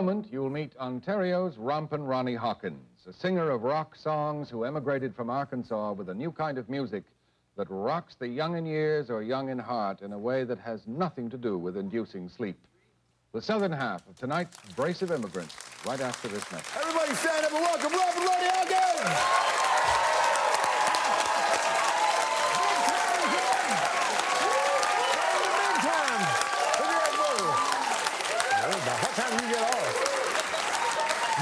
moment, you'll meet Ontario's rompin' Ronnie Hawkins, a singer of rock songs who emigrated from Arkansas with a new kind of music that rocks the young in years or young in heart in a way that has nothing to do with inducing sleep. The southern half of tonight's brace of immigrants, right after this message. Everybody stand up and welcome Ronnie Hawkins! What time do you get off?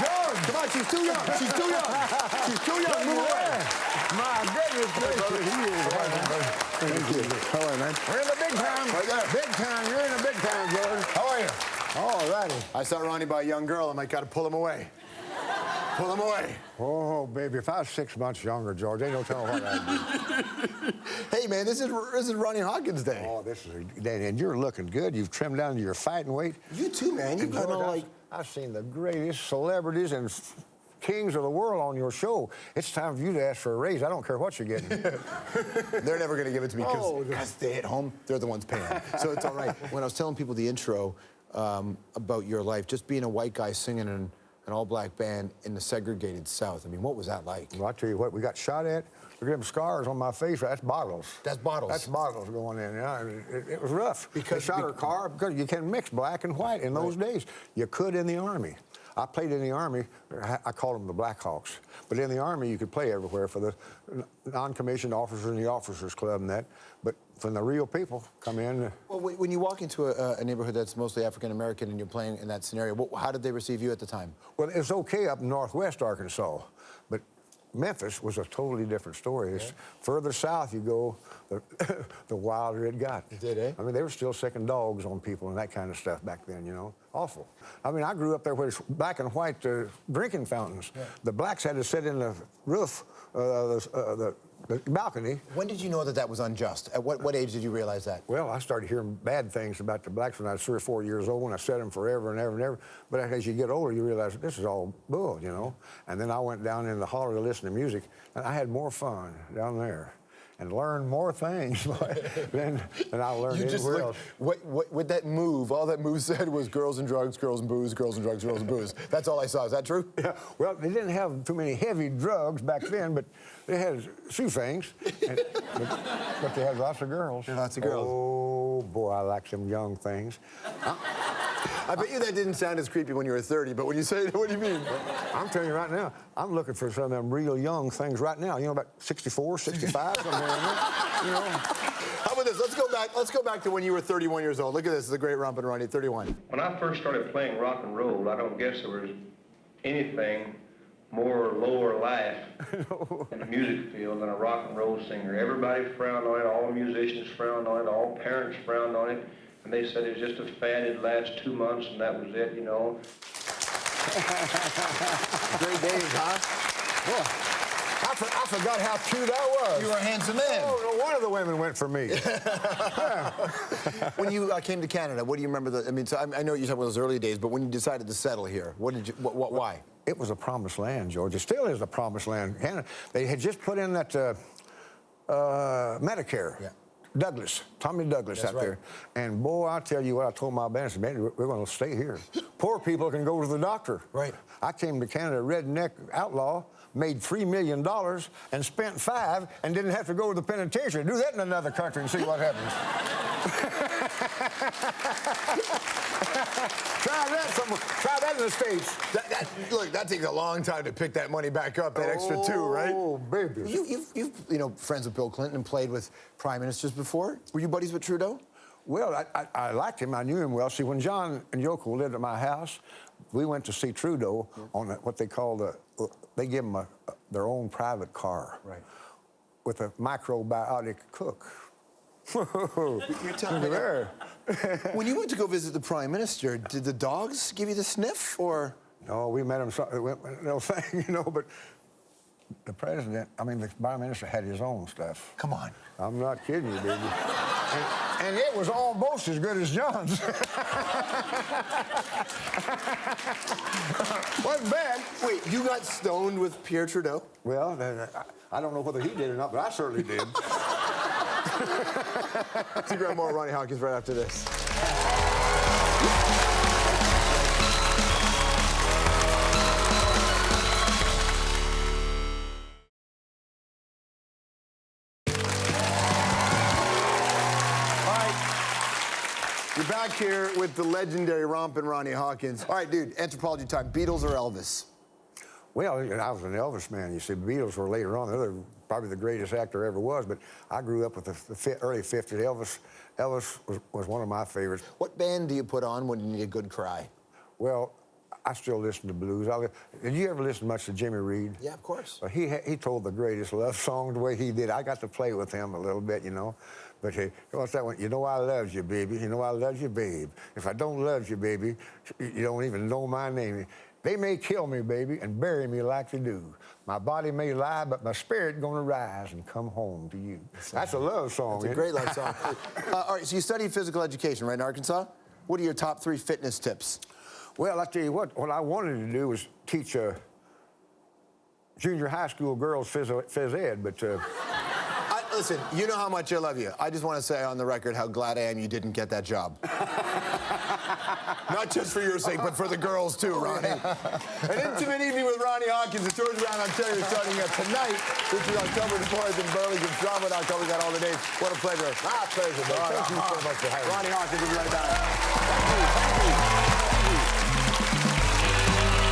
George, come on, she's too young. She's too young. She's too young. Move away. My goodness gracious. Thank you. How are you, man? We're in the big time. Right there. Big time. You're in the big time, George. How are you? All righty. I saw Ronnie by a young girl. I might got to pull him away. Pull him away. Oh, baby, if I was 6 months younger, George, ain't no telling what I'd do. Hey, man, this is Ronnie Hawkins Day. Oh, this is a day, and you're looking good. You've trimmed down to your fighting weight. You too, man. You've got all like... I've seen the greatest celebrities and kings of the world on your show. It's time for you to ask for a raise. I don't care what you're getting. They're never going to give it to me because they at home, they're the ones paying. So it's all right. When I was telling people the intro about your life, just being a white guy singing in an all-black band in the segregated South. I mean, what was that like? Well, I'll tell you what, we got shot at. Look at them scars on my face. That's bottles. That's bottles? That's bottles going in. Yeah, it was rough. Because they shot our car, because you can mix black and white in those days. You could in the Army. I played in the Army. I called them the Blackhawks. But in the Army, you could play everywhere for the non-commissioned officers and the Officers Club and that. But when the real people come in... Well, when you walk into a neighborhood that's mostly African-American and you're playing in that scenario, how did they receive you at the time? Well, it was okay up in northwest Arkansas, but Memphis was a totally different story. Yeah. Further south you go, the wilder it got. It did, eh? I mean, they were still sicking dogs on people and that kind of stuff back then, you know? Awful. I mean, I grew up there where it's black and white drinking fountains. Yeah. The blacks had to sit in the roof, the balcony. When did you know that that was unjust? At what age did you realize that? Well, I started hearing bad things about the blacks when I was 3 or 4 years old, and I said them forever and ever and ever. But as you get older, you realize this is all bull, you know? And then I went down in the holler to listen to music, and I had more fun down there and learned more things than I learned anywhere else. With that move, all that move said was girls and drugs, girls and booze, girls and drugs, girls and booze. That's all I saw. Is that true? Yeah. Well, they didn't have too many heavy drugs back then, but they had a few things. But they had lots of girls. Lots of girls. Oh, boy, I like some young things. I bet you that didn't sound as creepy when you were 30, but when you say it, what do you mean? I'm telling you right now, I'm looking for some of them real young things right now. You know, about 64, 65, somewhere in there. You know. How about this? Let's go back to when you were 31 years old. Look at this. This is a great rompin' Ronnie, 31. When I first started playing rock and roll, I don't guess there was anything more lower life in the music field than a rock and roll singer. Everybody frowned on it. All musicians frowned on it. All parents frowned on it. And they said it was just a fad, it'd last 2 months, and that was it, you know. Great days, huh? Well, I forgot how true that was. You were a handsome man. Oh, no, one of the women went for me. When you came to Canada, what do you remember? I mean, so I know you talked about those early days, but when you decided to settle here, why? It was a promised land, George. It still is a promised land. Canada, they had just put in that Medicare. Yeah. Tommy Douglas out there. And boy, I tell you what, I told my band, I said, man, we're going to stay here. Poor people can go to the doctor. Right. I came to Canada, redneck outlaw, made $3 million and spent $5 and didn't have to go to the penitentiary. Do that in another country and see what happens. Try that in the States. Look, that takes a long time to pick that money back up, that extra $2, right? Oh, baby. You've you know, friends with Bill Clinton and played with prime ministers before. Were you buddies with Trudeau? Well, I liked him. I knew him well. See, when John and Yoko lived at my house, we went to see Trudeau on what they call they give them their own private car. Right. With a microbiotic cook. You're telling me there. When you went to go visit the Prime Minister, did the dogs give you the sniff, or? No, we met him, no thing, you know, but the president, I mean, the Prime Minister had his own stuff. Come on. I'm not kidding you, baby. And it was almost as good as John's. Wasn't bad. Wait, you got stoned with Pierre Trudeau? Well, I don't know whether he did or not, but I certainly did. See, grab more Ronnie Hawkins right after this. back here with the legendary Rompin' Ronnie Hawkins. All right, dude, anthropology time. Beatles or Elvis? Well, I was an Elvis man. You see, the Beatles were later on. They're probably the greatest actor ever was, but I grew up with the early 50s. Elvis was one of my favorites. What band do you put on when you need a good cry? Well, I still listen to blues. Did you ever listen much to Jimmy Reed? Yeah, of course. Well, he told the greatest love song the way he did. I got to play with him a little bit, you know. But hey, what's that one? You know I love you, baby. You know I love you, babe. If I don't love you, baby, you don't even know my name. They may kill me, baby, and bury me like they do. My body may lie, but my spirit gonna rise and come home to you. That's a love song. It's a great love song. All right, so you studied physical education, right, in Arkansas? What are your top 3 fitness tips? Well, I tell you what I wanted to do was teach junior high school girls phys ed, but... Listen, you know how much I love you. I just want to say on the record how glad I am you didn't get that job. Not just for your sake, but for the girls, too, Ronnie. An intimate evening with Ronnie Hawkins. The tours around Ontario starting tonight, which is October the 4th in Burlington. Strombo.com. We got all the dates. What a pleasure. My pleasure, man. Thank you so much for having me. Ronnie Hawkins will be right back. Thank you.